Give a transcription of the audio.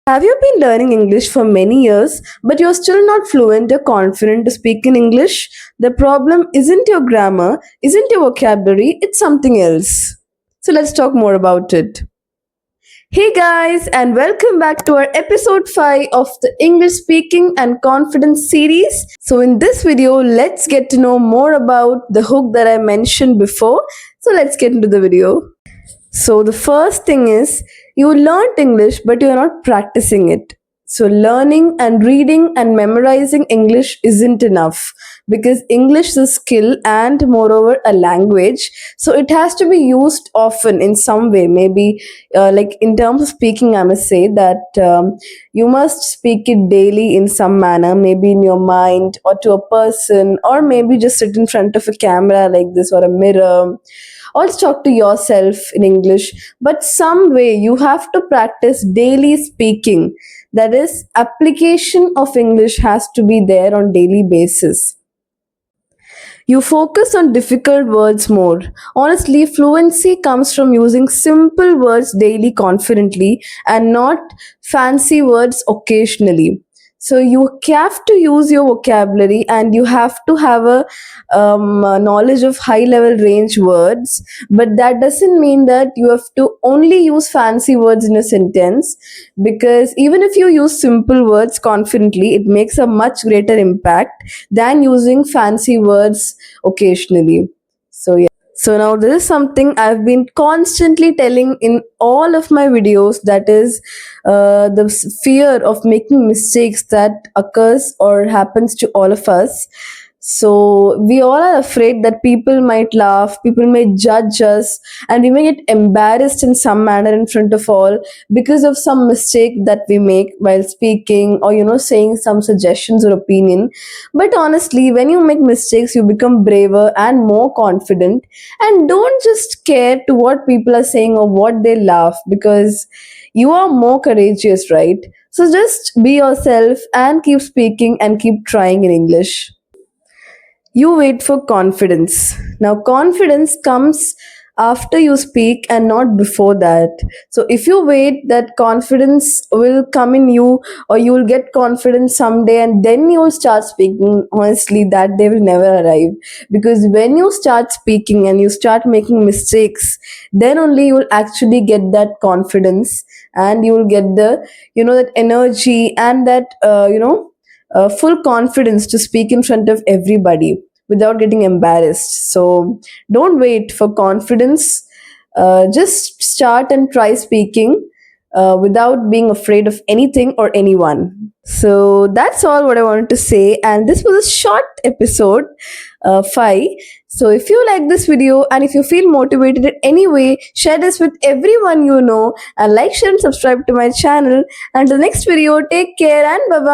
Have you been learning English for many years, but you're still not fluent or confident to speak in English? The problem isn't your grammar, isn't your vocabulary, it's something else. So let's talk more about it. Hey guys, and welcome back to our episode 5 of the English Speaking and Confidence series. So, in this video, let's get to know more about the hook that I mentioned before. So, let's get into the video. So, the first thing is you learned English, but you're not practicing it. So, learning and reading and memorizing English isn't enough because English is a skill and, moreover, a language. So, it has to be used often in some way. Maybe, like in terms of speaking, I must say that you must speak it daily in some manner, maybe in your mind or to a person, or maybe just sit in front of a camera like this or a mirror or talk to yourself in English, but some way you have to practice daily speaking. That is, application of English has to be there on daily basis. You focus on difficult words more. Honestly, fluency comes from using simple words daily confidently and not fancy words occasionally. So you have to use your vocabulary and you have to have a knowledge of high level range words, but that doesn't mean that you have to only use fancy words in a sentence, because even if you use simple words confidently, it makes a much greater impact than using fancy words occasionally. So yeah. So now this is something I've been constantly telling in all of my videos, that is the fear of making mistakes that occurs or happens to all of us. So we all are afraid that people might laugh, people may judge us, and we may get embarrassed in some manner in front of all because of some mistake that we make while speaking, or saying some suggestions or opinion. But honestly, when you make mistakes, you become braver and more confident, and don't just care to what people are saying or what they laugh, because you are more courageous, right? So just be yourself and keep speaking and keep trying in English. You wait for confidence. Now, confidence comes after you speak and not before that. So, if you wait, that confidence will come in you, or you will get confidence someday and then you will start speaking. Honestly, that day will never arrive, because when you start speaking and you start making mistakes, then only you will actually get that confidence, and you will get the that energy and that full confidence to speak in front of everybody without getting embarrassed. So don't wait for confidence. Just start and try speaking without being afraid of anything or anyone. So that's all what I wanted to say. And this was a short episode, 5. So if you like this video and if you feel motivated in any way, share this with everyone you know, and like, share, and subscribe to my channel. And the next video, take care and bye bye.